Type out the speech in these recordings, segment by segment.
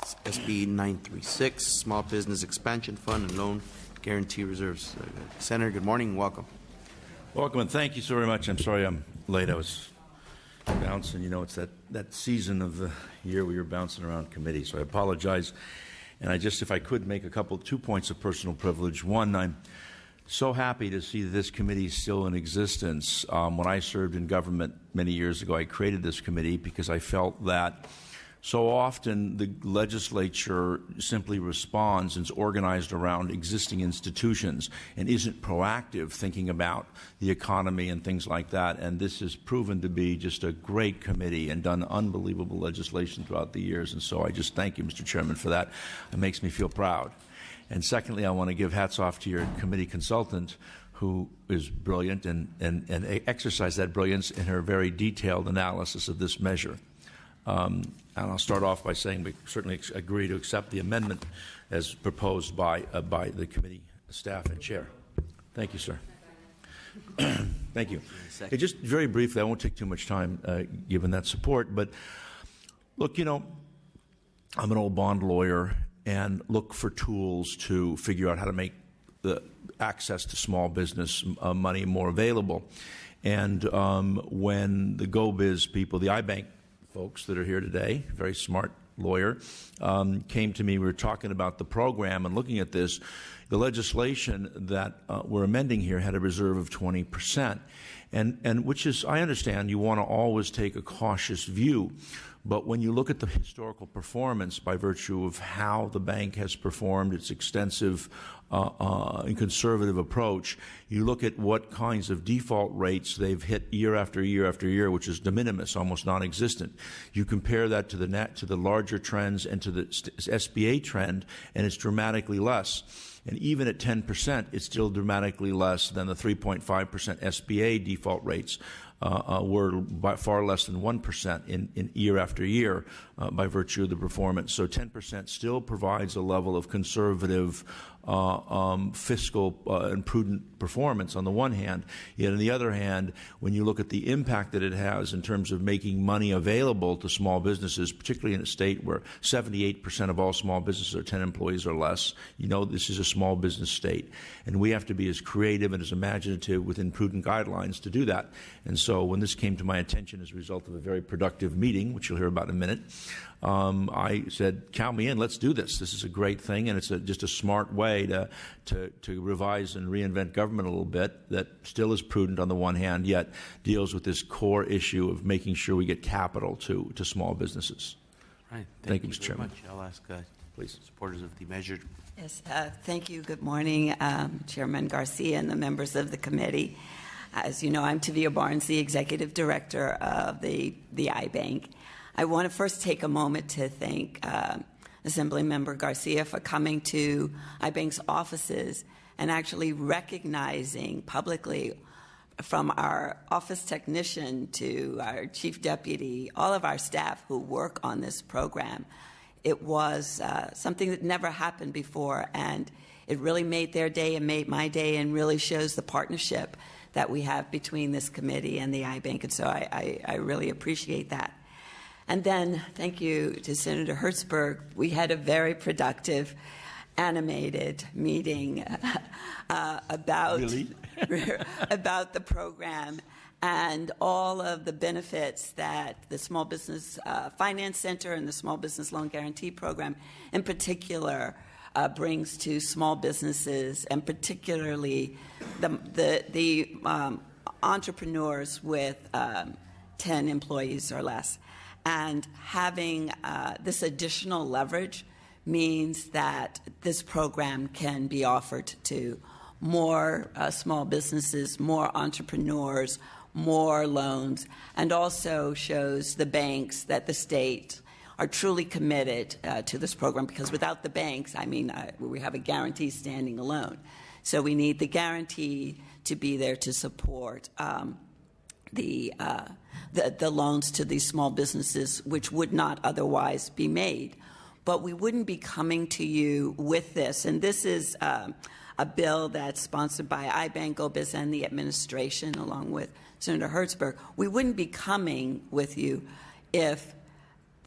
SB 936, Small Business Expansion Fund and Loan Guarantee Reserves. Senator, good morning. Welcome. Welcome, and thank you so very much. I'm sorry I'm late. I was bouncing. You know, it's that season of the year where you're bouncing around committee, so I apologize. And if I could make two points of personal privilege. One, I'm so happy to see that this committee is still in existence. When I served in government many years ago, I created this committee because I felt that so often the legislature simply responds and is organized around existing institutions and isn't proactive thinking about the economy and things like that. And this has proven to be just a great committee and done unbelievable legislation throughout the years. And so I just thank you, Mr. Chairman, for that. It makes me feel proud. And secondly, I want to give hats off to your committee consultant, who is brilliant and exercised that brilliance in her very detailed analysis of this measure. And I'll start off by saying we certainly agree to accept the amendment as proposed by the committee staff and chair. Thank you, sir. Thank you. Hey, just very briefly, I won't take too much time given that support, but look, you know, I'm an old bond lawyer and look for tools to figure out how to make the access to small business money more available. And when the GoBiz people, the iBank folks that are here today, very smart lawyer, came to me. We were talking about the program and looking at this. The legislation that we're amending here had a reserve of 20%, and which is, I understand, you want to always take a cautious view. But when you look at the historical performance by virtue of how the bank has performed, its extensive and conservative approach, you look at what kinds of default rates they've hit year after year after year, which is de minimis, almost non-existent. You compare that to the larger trends and to the SBA trend, and it's dramatically less. And even at 10%, it's still dramatically less than the 3.5% SBA default rates. Were by far less than 1% in year after year by virtue of the performance. So 10% still provides a level of conservative fiscal and prudent performance on the one hand. Yet on the other hand, when you look at the impact that it has in terms of making money available to small businesses, particularly in a state where 78% of all small businesses are 10 employees or less, you know this is a small business state. And we have to be as creative and as imaginative within prudent guidelines to do that. And so when this came to my attention as a result of a very productive meeting, which you'll hear about in a minute, I said, count me in, let's do this. This is a great thing, and it's just a smart way to revise and reinvent government a little bit that still is prudent on the one hand, yet deals with this core issue of making sure we get capital to small businesses. Right. Thank you, Mr. Chairman. Much. I'll ask please supporters of the measure. Yes, thank you. Good morning, Chairman Garcia and the members of the committee. As you know, I'm Tavia Barnes, the Executive Director of the iBank. I want to first take a moment to thank Assemblymember Garcia for coming to iBank's offices and actually recognizing publicly, from our office technician to our chief deputy, all of our staff who work on this program. It was something that never happened before, and it really made their day and made my day, and really shows the partnership that we have between this committee and the iBank, and so I really appreciate that. And then thank you to Senator Hertzberg. We had a very productive, animated meeting about about the program and all of the benefits that the Small Business Finance Center and the Small Business Loan Guarantee Program in particular brings to small businesses, and particularly the entrepreneurs with 10 employees or less. And having this additional leverage means that this program can be offered to more small businesses, more entrepreneurs, more loans, and also shows the banks that the state are truly committed to this program, because without the banks, we have a guarantee standing alone. So we need the guarantee to be there to support the loans to these small businesses, which would not otherwise be made. But we wouldn't be coming to you with this, and this is a bill that's sponsored by iBank, GoBiz, and the administration, along with Senator Hertzberg. We wouldn't be coming with you if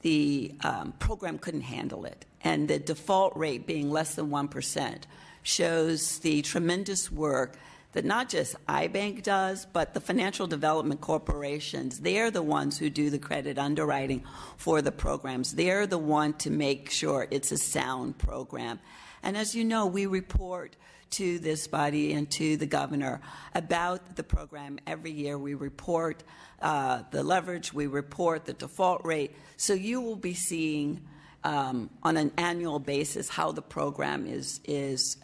the program couldn't handle it. And the default rate being less than 1% shows the tremendous work that not just iBank does, but the financial development corporations. They're the ones who do the credit underwriting for the programs. They're the one to make sure it's a sound program. And as you know, we report to this body and to the governor about the program every year. We report the leverage, we report the default rate. So you will be seeing on an annual basis how the program is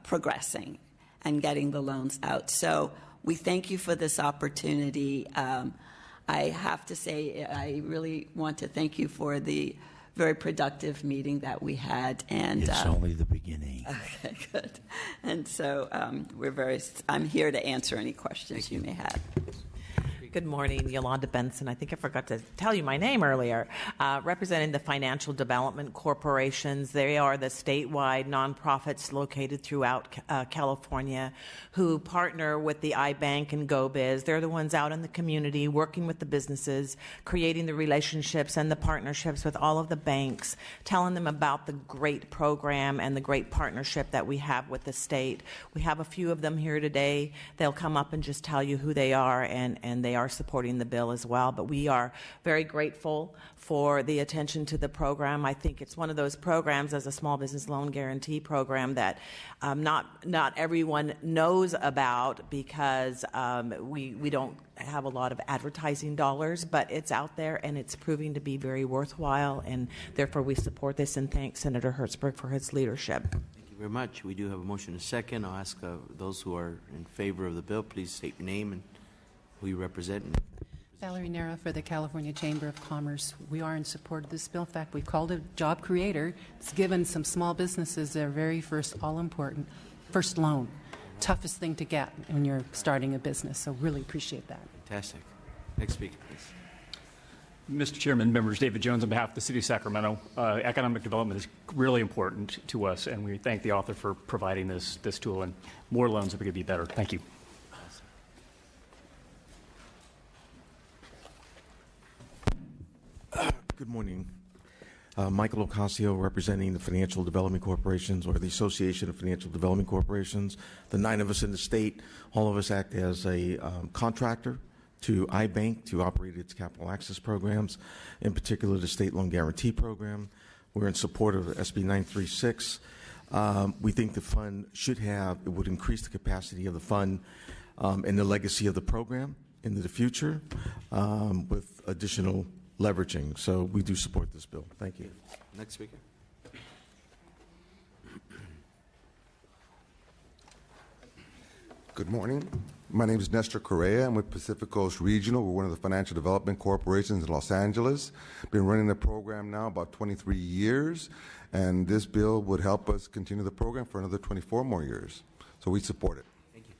progressing and getting the loans out. So we thank you for this opportunity. I have to say, I really want to thank you for the very productive meeting that we had. And It's only the beginning. okay, good. And so I'm here to answer any questions you may have. Good morning, Yolanda Benson. I think I forgot to tell you my name earlier. Representing the Financial Development Corporations. They are the statewide nonprofits located throughout California who partner with the iBank and GoBiz. They're the ones out in the community working with the businesses, creating the relationships and the partnerships with all of the banks, telling them about the great program and the great partnership that we have with the state. We have a few of them here today. They'll come up and just tell you who they are, and they are supporting the bill as well. But we are very grateful for the attention to the program. I think it's one of those programs as a small business loan guarantee program that not everyone knows about because we don't have a lot of advertising dollars, but it's out there and it's proving to be very worthwhile, and therefore we support this and thank Senator Hertzberg for his leadership. Thank you very much. We do have a motion and a second. I'll ask those who are in favor of the bill, please state your name and who you represent. Valerie Nera for the California Chamber of Commerce. We are in support of this bill. In fact, we've called it a job creator. It's given some small businesses their very first all-important first loan. Toughest thing to get when you're starting a business, so really appreciate that. Fantastic. Next speaker, please. Mr. Chairman, members, David Jones on behalf of the City of Sacramento. Economic development is really important to us, and we thank the author for providing this tool, and more loans if we could be better. Thank you. Good morning. Michael Ocasio, representing the Financial Development Corporations, or the Association of Financial Development Corporations. The 9 of us in the state, all of us act as a contractor to iBank to operate its capital access programs, in particular the State Loan Guarantee Program. We're in support of SB 936. We think the fund it would increase the capacity of the fund and the legacy of the program into the future with additional leveraging. So we do support this bill. Thank you. Next speaker. Good morning. My name is Nestor Correa. I'm with Pacific Coast Regional. We're one of the financial development corporations in Los Angeles. Been running the program now about 23 years, and this bill would help us continue the program for another 24 more years. So we support it. Thank you.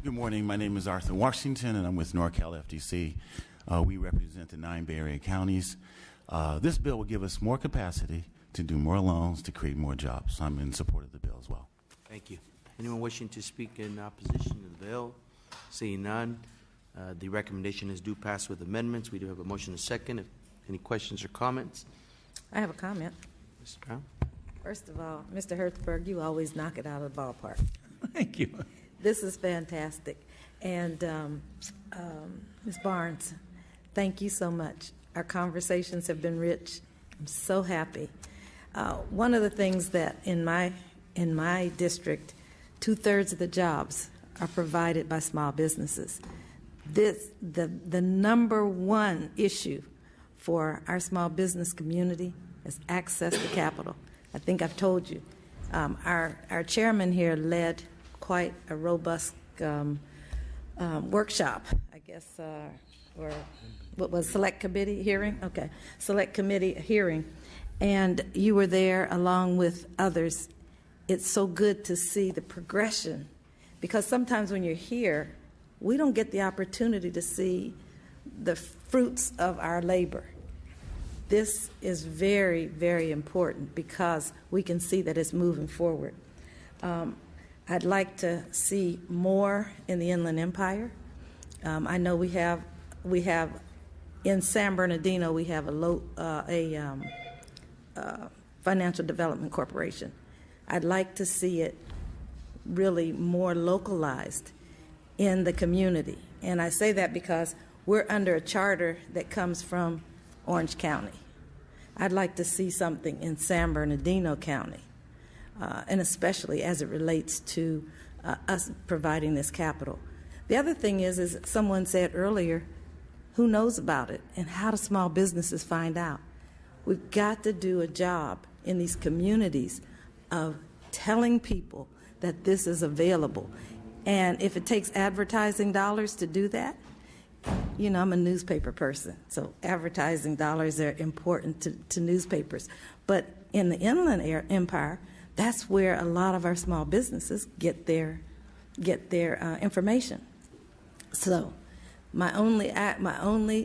Good morning. My name is Arthur Washington, and I'm with NorCal FTC. We represent the 9 Bay Area counties. This bill will give us more capacity to do more loans, to create more jobs. I'm in support of the bill as well. Thank you. Anyone wishing to speak in opposition to the bill? Seeing none, the recommendation is due pass with amendments. We do have a motion and a second. If any questions or comments? I have a comment. Mr. Brown? First of all, Mr. Hertzberg, you always knock it out of the ballpark. Thank you. This is fantastic. And Ms. Barnes, thank you so much. Our conversations have been rich. I'm so happy. One of the things that in my district, 2/3 of the jobs are provided by small businesses. The number one issue for our small business community is access to capital. I think I've told you. Our chairman here led quite a robust workshop, I guess, or what was select committee hearing? Okay, select committee hearing. And you were there along with others. It's so good to see the progression, because sometimes when you're here, we don't get the opportunity to see the fruits of our labor. This is very, very important because we can see that it's moving forward. I'd like to see more in the Inland Empire. I know we have in San Bernardino we have a financial development corporation. I'd like to see it really more localized in the community, and I say that because we're under a charter that comes from Orange County. I'd like to see something in San Bernardino County, and especially as it relates to us providing this capital. The other thing is someone said earlier, who knows about it, and how do small businesses find out? We've got to do a job in these communities of telling people that this is available. And if it takes advertising dollars to do that, you know, I'm a newspaper person, so advertising dollars are important to newspapers. But in the Inland Empire, that's where a lot of our small businesses get their information. So my only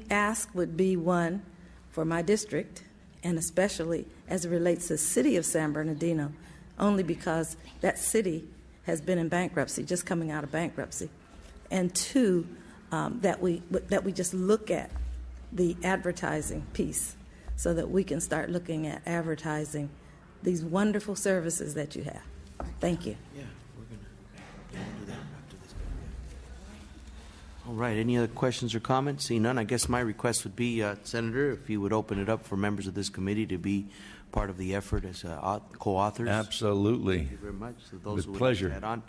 ask would be one for my district, and especially as it relates to the city of San Bernardino, only because that city has been in bankruptcy, just coming out of bankruptcy, and two, that we just look at the advertising piece so that we can start looking at advertising these wonderful services that you have. Thank you. Yeah, we're going to do that after this. All right, any other questions or comments? Seeing none, I guess my request would be, Senator, if you would open it up for members of this committee to be part of the effort as co-authors. Absolutely. Thank you very much. So those With who would pleasure. like to add on,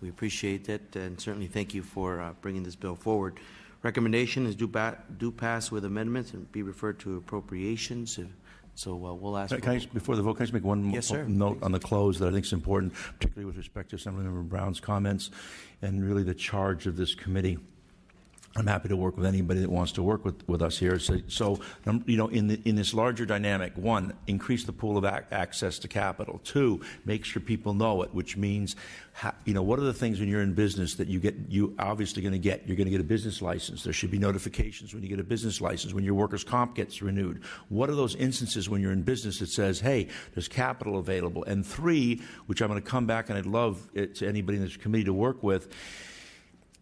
we appreciate that, and certainly thank you for bringing this bill forward. Recommendation is do pass with amendments and be referred to appropriations. So we'll ask. Can I just, before the vote, can I just make one Yes, sir. note on the close that I think is important, particularly with respect to Assemblymember Brown's comments and really the charge of this committee. I'm happy to work with anybody that wants to work with us here. So you know, in this larger dynamic, one, increase the pool of access to capital. Two, make sure people know it, which means, you know, what are the things when you're in business that you obviously going to get? You're going to get a business license. There should be notifications when you get a business license, when your workers' comp gets renewed. What are those instances when you're in business that says, hey, there's capital available? And three, which I'm going to come back and I'd love it to anybody in this committee to work with,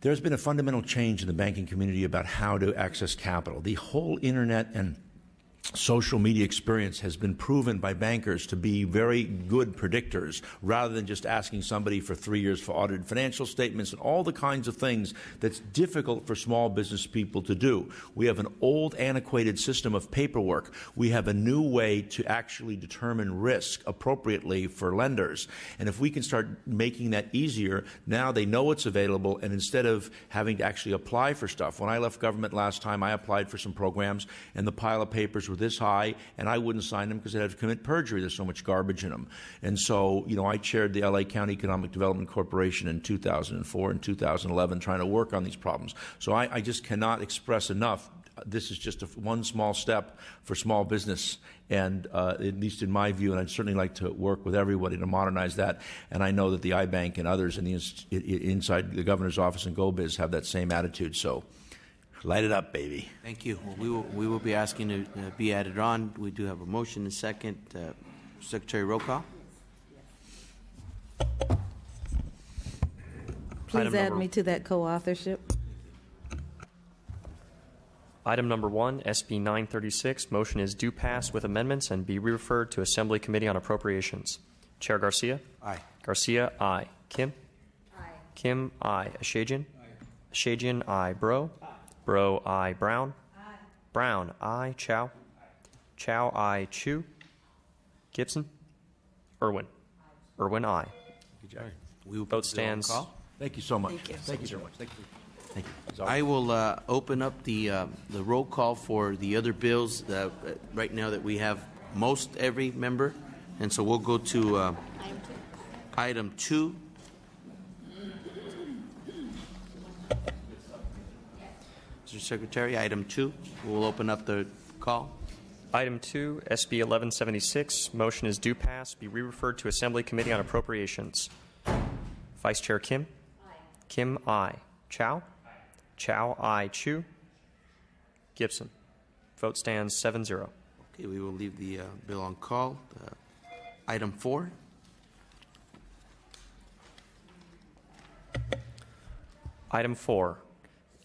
there's been a fundamental change in the banking community about how to access capital. The whole internet and social media experience has been proven by bankers to be very good predictors rather than just asking somebody for 3 years for audited financial statements and all the kinds of things that's difficult for small business people to do. We have an old, antiquated system of paperwork. We have a new way to actually determine risk appropriately for lenders. And if we can start making that easier, now they know it's available, and instead of having to actually apply for stuff. When I left government last time, I applied for some programs, and the pile of papers were this high, and I wouldn't sign them because I'd have to commit perjury. There's so much garbage in them. And so, you know, I chaired the LA County Economic Development Corporation in 2004 and 2011 trying to work on these problems. So I just cannot express enough. This is just one small step for small business, and at least in my view, and I'd certainly like to work with everybody to modernize that. And I know that the iBank and others in inside the governor's office and GoBiz have that same attitude. So light it up, baby. Thank you. Well, we will be asking to be added on. We do have a motion and second. Secretary, roll call. Please add me to that co-authorship. Item number 1, SB 936. Motion is due pass with amendments and be referred to Assembly Committee on Appropriations. Chair Garcia? Aye. Garcia, aye. Kim? Aye. Kim, aye. Ashajian? Aye. Ashajian, aye. Bro? Aye. Bro, aye. Brown? Aye. Brown, aye. Chow? Aye. Chow, aye. Chu? Gibson? Irwin? Aye. Irwin, aye. We will Vote stands. Thank you so much. Thank you. Thank you so much. Thank you. Thank you. I will open up the roll call for the other bills right now that we have most every member. And so we'll go to item 2. Mr. Secretary, item 2. We'll open up the call. Item 2, SB 1176. Motion is due pass. Be re-referred to Assembly Committee on Appropriations. Vice Chair Kim? Aye. Kim, aye. Chow? Aye. Chow, aye. Chu? Gibson. Vote stands 7-0. Okay, we will leave the bill on call. Item 4. Item 4,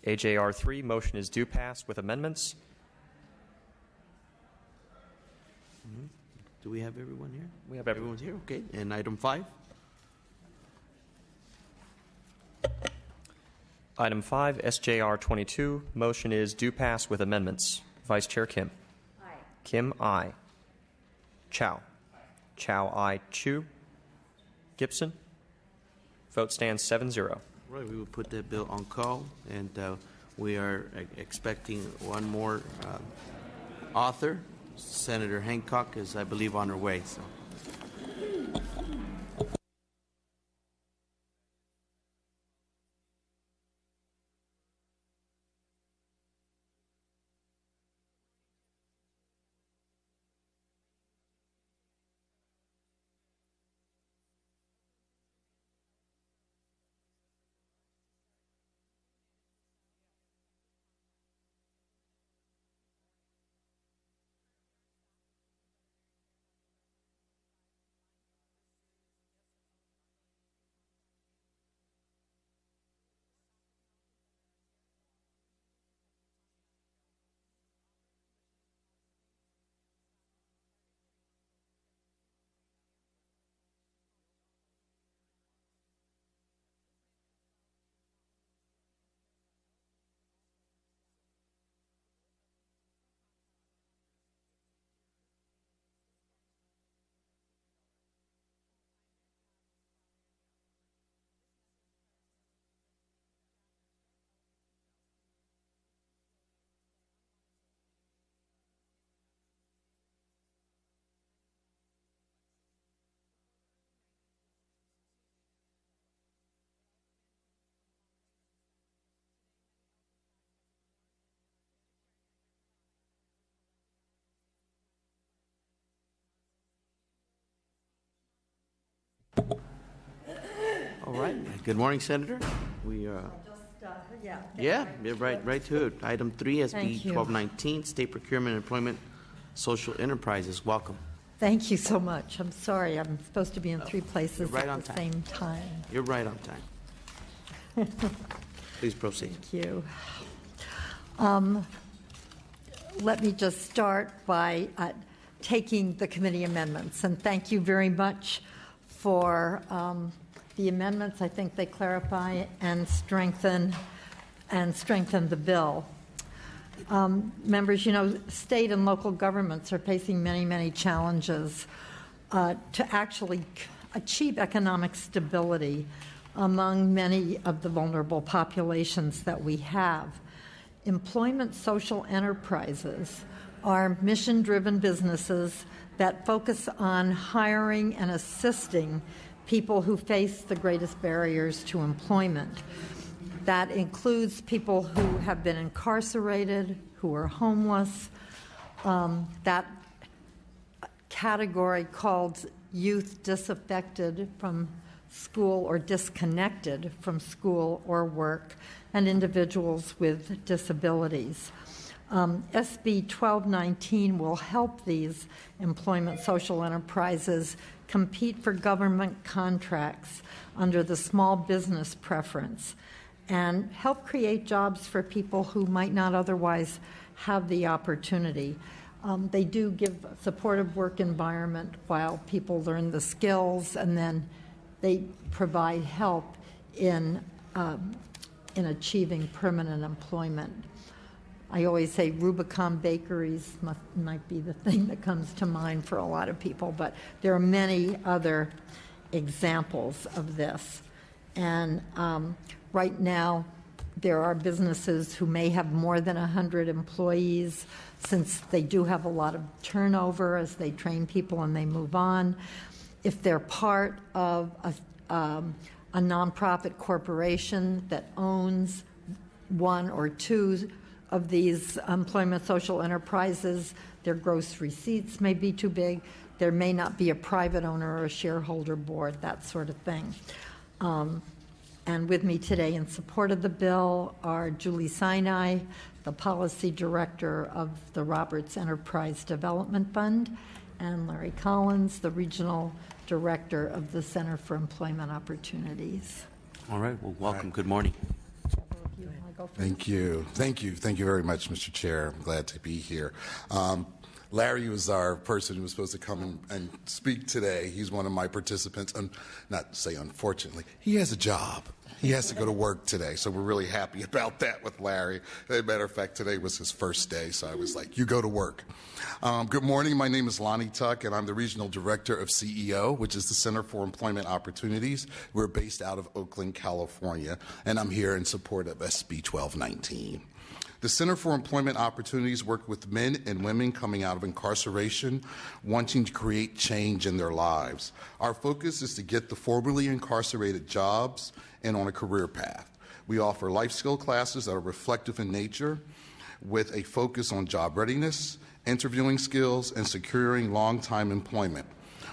AJR 3, motion is due pass with amendments. Do we have everyone here? We have everyone. Everyone's here, okay. And item 5? Item 5, SJR 22, motion is due pass with amendments. Vice Chair Kim. Aye. Kim, aye. Chow. Chow, aye. Chu. Gibson. Vote stands 7-0. Right, we will put that bill on call, and we are expecting one more author. Senator Hancock is, I believe, on her way. So. All right. Good morning, Senator. We yeah, right to it. Item 3, SB 1219, State Procurement and Employment Social Enterprises. Welcome. Thank you so much. I'm sorry. I'm supposed to be in 3 places right at the same time. You're right on time. Please proceed. Thank you. Let me just start by taking the committee amendments, and thank you very much for the amendments. I think they clarify and strengthen the bill. Members, you know, state and local governments are facing many, many challenges to actually achieve economic stability among many of the vulnerable populations that we have. Employment social enterprises are mission-driven businesses that focus on hiring and assisting people who face the greatest barriers to employment. That includes people who have been incarcerated, who are homeless. That category called youth disaffected from school or disconnected from school or work, and individuals with disabilities. SB 1219 will help these employment social enterprises compete for government contracts under the small business preference and help create jobs for people who might not otherwise have the opportunity. They do give a supportive work environment while people learn the skills, and then they provide help in achieving permanent employment. I always say Rubicon Bakeries might be the thing that comes to mind for a lot of people, but there are many other examples of this. And right now, there are businesses who may have more than 100 employees, since they do have a lot of turnover as they train people and they move on. If they're part of a nonprofit corporation that owns 1 or 2 of these employment social enterprises, their gross receipts may be too big. There may not be a private owner or a shareholder board, that sort of thing. And with me today in support of the bill are Julie Sinai, the Policy Director of the Roberts Enterprise Development Fund, and Larry Collins, the Regional Director of the Center for Employment Opportunities. All right. Well, welcome. Good morning. go first? Thank you. Thank you. Thank you very much, Mr. Chair. I'm glad to be here. Larry was our person who was supposed to come and speak today. He's one of my participants. Not to say unfortunately, he has a job. He has to go to work today, so we're really happy about that with Larry. As a matter of fact, today was his first day, so I was like, you go to work. Good morning. My name is Lonnie Tuck, and I'm the Regional Director of CEO, which is the Center for Employment Opportunities. We're based out of Oakland, California, and I'm here in support of SB 1219. The Center for Employment Opportunities work with men and women coming out of incarceration, wanting to create change in their lives. Our focus is to get the formerly incarcerated jobs and on a career path. We offer life skill classes that are reflective in nature with a focus on job readiness, interviewing skills, and securing long-time employment.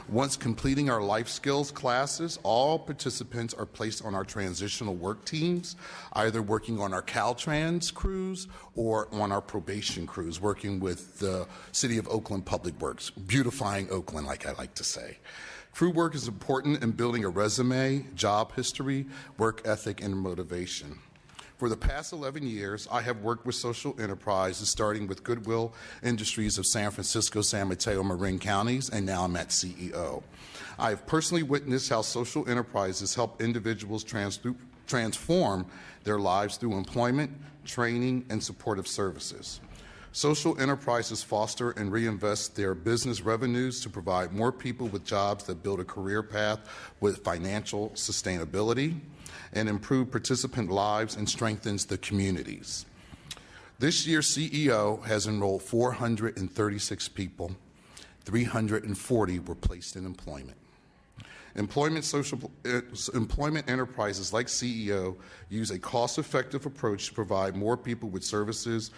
Once completing our life skills classes, all participants are placed on our transitional work teams, either working on our Caltrans crews or on our probation crews, working with the City of Oakland Public Works, beautifying Oakland, like I like to say. Crew work is important in building a resume, job history, work ethic, and motivation. For the past 11 years, I have worked with social enterprises, starting with Goodwill Industries of San Francisco, San Mateo, Marin counties, and now I'm at CEO. I have personally witnessed how social enterprises help individuals transform their lives through employment, training, and supportive services. Social enterprises foster and reinvest their business revenues to provide more people with jobs that build a career path with financial sustainability and improve participant lives and strengthens the communities. This year, CEO has enrolled 436 people. 340 were placed in employment. Employment enterprises like CEO use a cost-effective approach to provide more people with services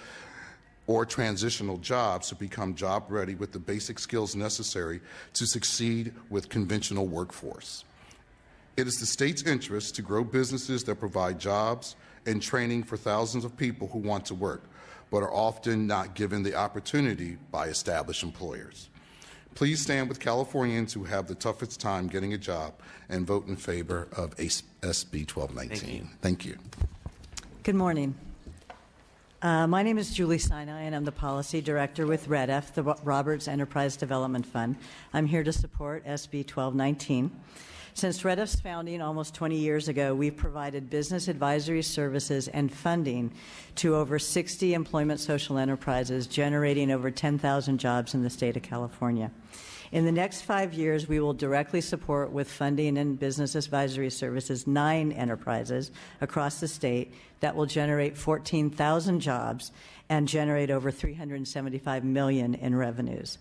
or transitional jobs to become job ready with the basic skills necessary to succeed with conventional workforce. It is the state's interest to grow businesses that provide jobs and training for thousands of people who want to work, but are often not given the opportunity by established employers. Please stand with Californians who have the toughest time getting a job and vote in favor of SB 1219. Thank you. Good morning. My name is Julie Sinai, and I'm the Policy Director with REDF, the Roberts Enterprise Development Fund. I'm here to support SB 1219. Since REDF's founding almost 20 years ago, we've provided business advisory services and funding to over 60 employment social enterprises, generating over 10,000 jobs in the state of California. In the next 5 years, we will directly support with funding and business advisory services 9 enterprises across the state that will generate 14,000 jobs and generate over $375 million in revenues.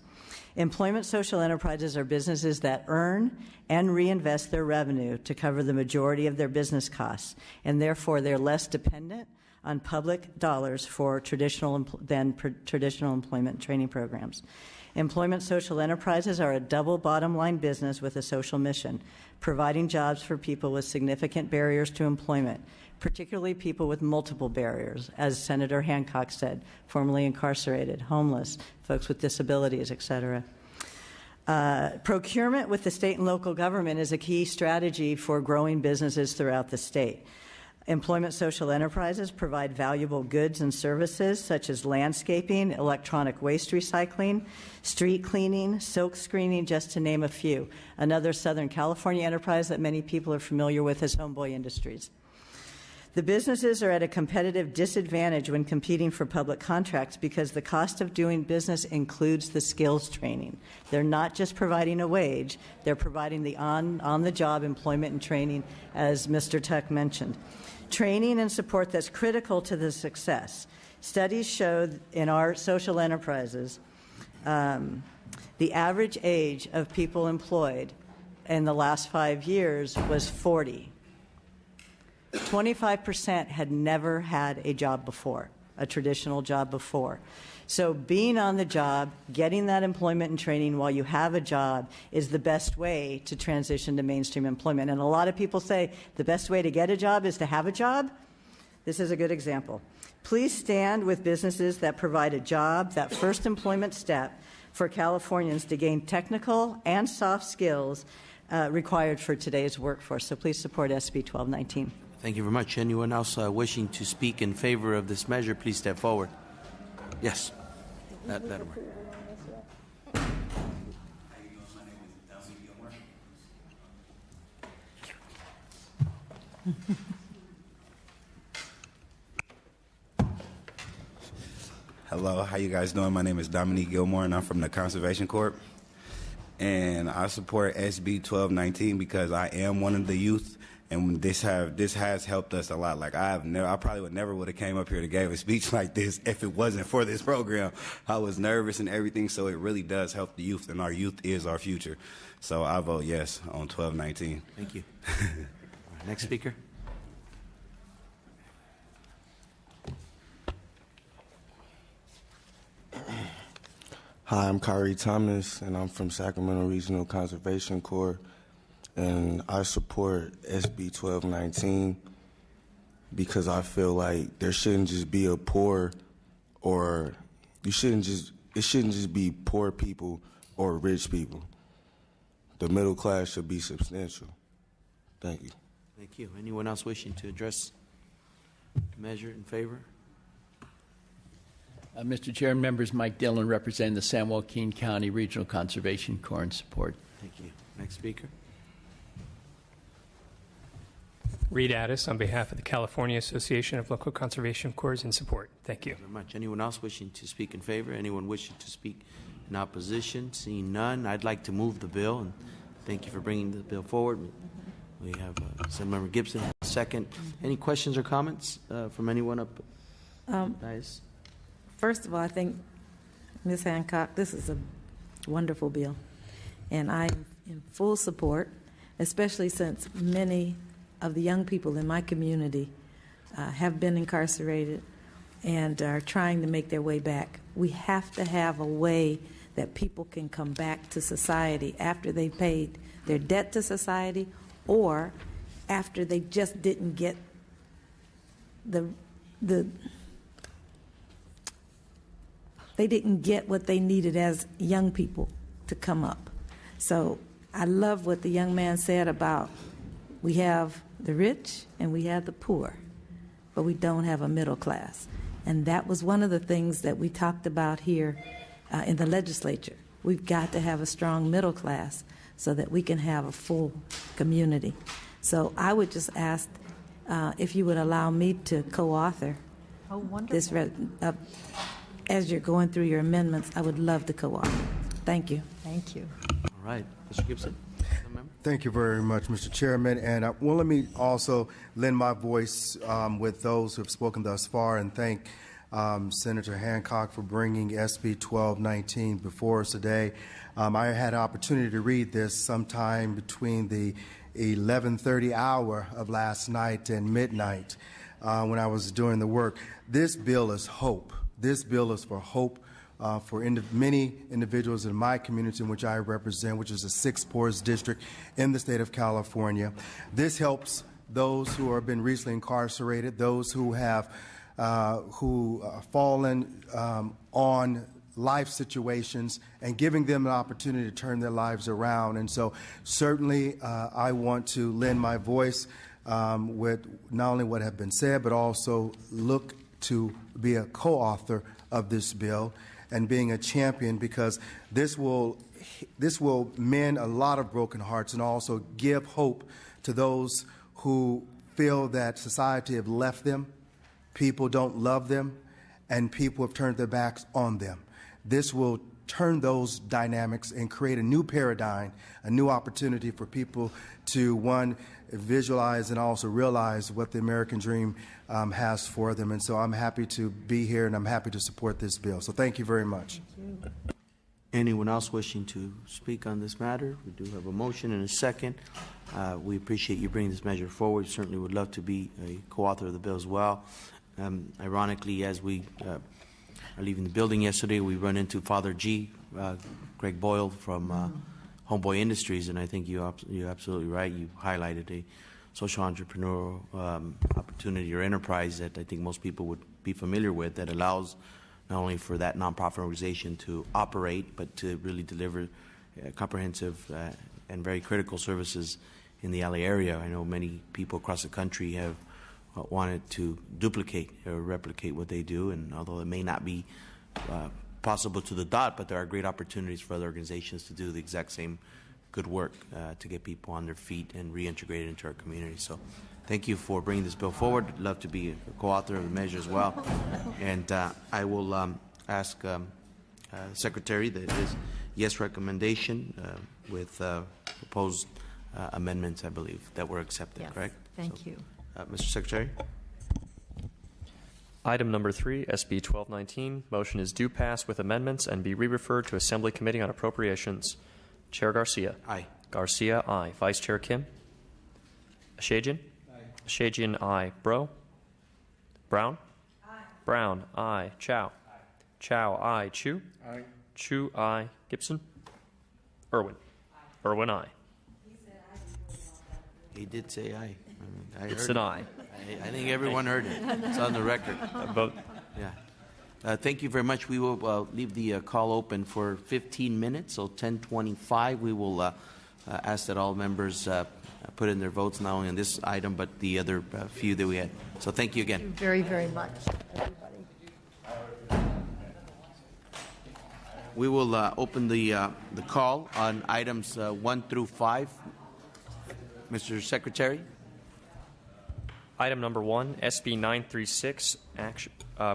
Employment social enterprises are businesses that earn and reinvest their revenue to cover the majority of their business costs, and therefore they're less dependent on public dollars than traditional employment training programs. Employment social enterprises are a double bottom line business with a social mission, providing jobs for people with significant barriers to employment, particularly people with multiple barriers, as Senator Hancock said, formerly incarcerated, homeless, folks with disabilities, et cetera. Procurement with the state and local government is a key strategy for growing businesses throughout the state. Employment social enterprises provide valuable goods and services such as landscaping, electronic waste recycling, street cleaning, silk screening, just to name a few. Another Southern California enterprise that many people are familiar with is Homeboy Industries. The businesses are at a competitive disadvantage when competing for public contracts because the cost of doing business includes the skills training. They're not just providing a wage, they're providing the on-the-job employment and training, as Mr. Tuck mentioned. Training and support that's critical to the success. Studies show in our social enterprises the average age of people employed in the last 5 years was 40. 25% had never had a job before, a traditional job before. So being on the job, getting that employment and training while you have a job is the best way to transition to mainstream employment. And a lot of people say the best way to get a job is to have a job. This is a good example. Please stand with businesses that provide a job, that first employment step for Californians to gain technical and soft skills required for today's workforce. So please support SB 1219. Thank you very much. Anyone else wishing to speak in favor of this measure, please step forward. Yes. That'll work. Hello, how you guys doing? My name is Dominique Gilmore, and I'm from the Conservation Corp. And I support SB 1219 because I am one of the youth, and this has helped us a lot. Like I probably would have came up here to give a speech like this if it wasn't for this program. I was nervous and everything, so it really does help the youth, and our youth is our future. So I vote yes on 1219. Thank you. All right, next speaker. Hi, I'm Kyrie Thomas, and I'm from Sacramento Regional Conservation Corps, and I support SB 1219 because I feel like there shouldn't just be a poor, or it shouldn't just be poor people or rich people. The middle class should be substantial. Thank you. Thank you. Anyone else wishing to address the measure in favor? Mr. Chair, members, Mike Dillon representing the San Joaquin County Regional Conservation Corps in support. Thank you. Next speaker. Reed Addis on behalf of the California Association of Local Conservation Corps in support. Thank you. Thank you very much. Anyone else wishing to speak in favor? Anyone wishing to speak in opposition? Seeing none, I'd like to move the bill, and thank you for bringing the bill forward. We have Assemblymember Gibson, second. Any questions or comments from anyone up? Dias? First of all, I think, Ms. Hancock, this is a wonderful bill, and I'm in full support, especially since many of the young people in my community have been incarcerated and are trying to make their way back. We have to have a way that people can come back to society after they've paid their debt to society or after they just didn't get they didn't get what they needed as young people to come up. So I love what the young man said about we have the rich and we have the poor, but we don't have a middle class. And that was one of the things that we talked about here in the legislature. We've got to have a strong middle class so that we can have a full community. So I would just ask if you would allow me to co-author this. As you're going through your amendments, I would love to co-author. Thank you. Thank you. All right. Mr. Gibson. Thank you very much, Mr. Chairman. And let me also lend my voice with those who have spoken thus far and thank Senator Hancock for bringing SB 1219 before us today. I had an opportunity to read this sometime between the 11:30 hour of last night and midnight when I was doing the work. This bill is hope. This bill is for hope for many individuals in my community in which I represent, which is the 6th poorest district in the state of California. This helps those who have been recently incarcerated, those who have fallen on life situations, and giving them an opportunity to turn their lives around. And so certainly I want to lend my voice with not only what have been said, but also look to be a co-author of this bill and being a champion, because this will mend a lot of broken hearts and also give hope to those who feel that society have left them, people don't love them, and people have turned their backs on them. This will turn those dynamics and create a new paradigm, a new opportunity for people to, one, visualize and also realize what the American dream has for them. And so I'm happy to be here and I'm happy to support this bill. So thank you very much. Anyone else wishing to speak on this matter? We do have a motion and a second. We appreciate you bringing this measure forward. Certainly would love to be a co-author of the bill as well. Ironically, as we are leaving the building yesterday, we run into Father G, Greg Boyle from Homeboy Industries, and I think you're absolutely right. You highlighted a social entrepreneurial opportunity or enterprise that I think most people would be familiar with, that allows not only for that nonprofit organization to operate, but to really deliver comprehensive and very critical services in the LA area. I know many people across the country have wanted to duplicate or replicate what they do, and although it may not be possible to the dot, but there are great opportunities for other organizations to do the exact same good work to get people on their feet and reintegrated into our community. So thank you for bringing this bill forward. I'd love to be a co-author of the measure as well. And I will ask Secretary that his yes recommendation with proposed amendments, I believe, that were accepted, Yes. correct? Thank you. Mr. Secretary? Item number 3, SB 1219. Motion is due pass with amendments and be re-referred to Assembly Committee on Appropriations. Chair Garcia. Aye. Garcia, aye. Vice Chair Kim. Ashajian. Aye. Ashajian, aye. Brown. Aye. Brown, aye. Chow. Aye. Chow, aye. Chu. Aye. Chu, aye. Gibson. Irwin. Aye. Irwin, aye. He did say aye. I Gibson, heard aye. I think everyone heard it. It's on the record. Vote. Yeah. Thank you very much. We will leave the call open for 15 minutes, so 10:25. We will ask that all members put in their votes, not only on this item, but the other few that we had. So thank you again. Thank you very, very much, everybody. We will open the call on items 1 through 5. Mr. Secretary? Item number 1, SB 936.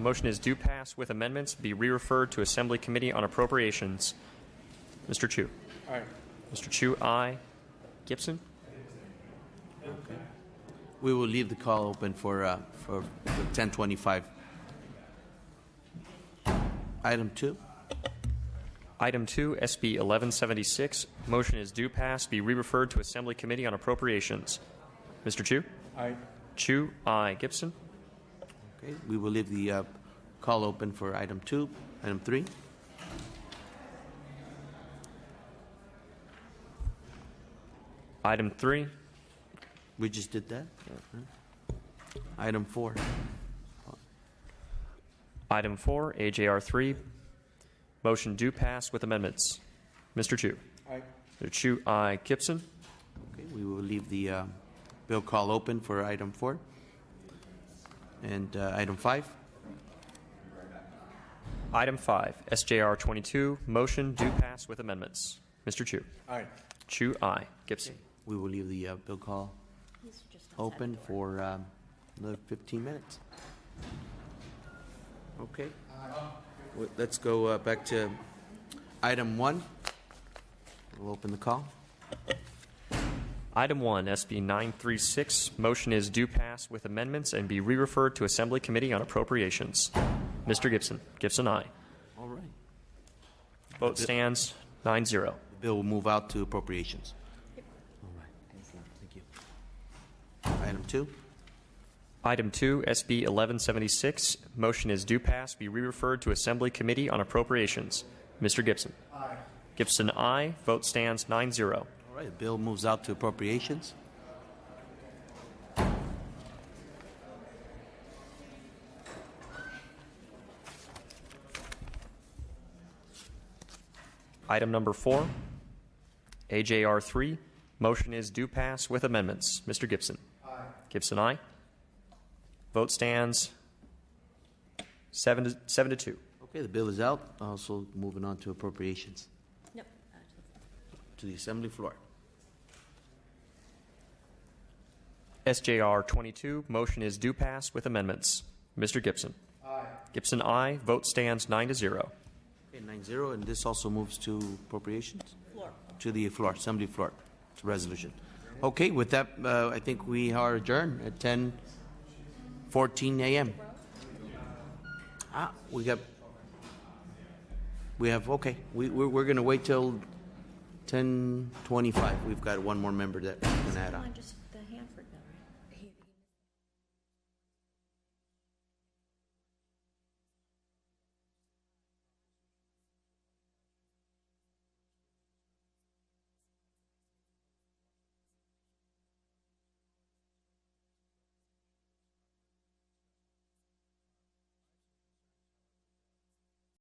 Motion is due pass with amendments. Be re-referred to Assembly Committee on Appropriations. Mr. Chu. Aye. Mr. Chu, aye. Gibson? Okay. We will leave the call open for 10:25. Item 2. Item 2, SB 1176. Motion is due pass. Be re-referred to Assembly Committee on Appropriations. Mr. Chu? Aye. Chu, aye. Gibson? Okay. We will leave the call open for item 2. Item 3. Item 3. We just did that. Item 4. Item 4, AJR 3. Motion due pass with amendments. Mr. Chu? Aye. Mr. Chu, aye. Gibson? Okay. We will leave the bill call open for item 4. And item 5. Item 5, SJR 22. Motion due pass with amendments. Mr. Chu? Aye. Chu, aye. Gibson? We will leave the bill call open for another 15 minutes. Okay. Let's go back to item 1. We'll open the call. Item 1, SB 936. Motion is due pass with amendments and be re-referred to Assembly Committee on Appropriations. Mr. Gibson? Gibson, aye. All right. Vote stands 9-0. The bill will move out to appropriations. All right. Thank you. Item 2. Item 2, SB 1176. Motion is due pass. Be re-referred to Assembly Committee on Appropriations. Mr. Gibson? Aye. Gibson, aye. Vote stands 9-0. All right. The bill moves out to appropriations. Item number 4, AJR 3. Motion is due pass with amendments. Mr. Gibson? Aye. Gibson, aye. Vote stands 7-2. Okay. The bill is out. Also moving on to appropriations. Yep. To the assembly floor. SJR 22. Motion is due pass with amendments. Mr. Gibson? Aye. Gibson, aye. Vote stands 9-0. Okay. 9-0. And this also moves to appropriations? Floor. To the floor, assembly floor. It's a resolution. Okay. With that, I think we are adjourned at 10:14 a.m. Okay. We're going to wait till 10:25. We've got one more member that we can add on.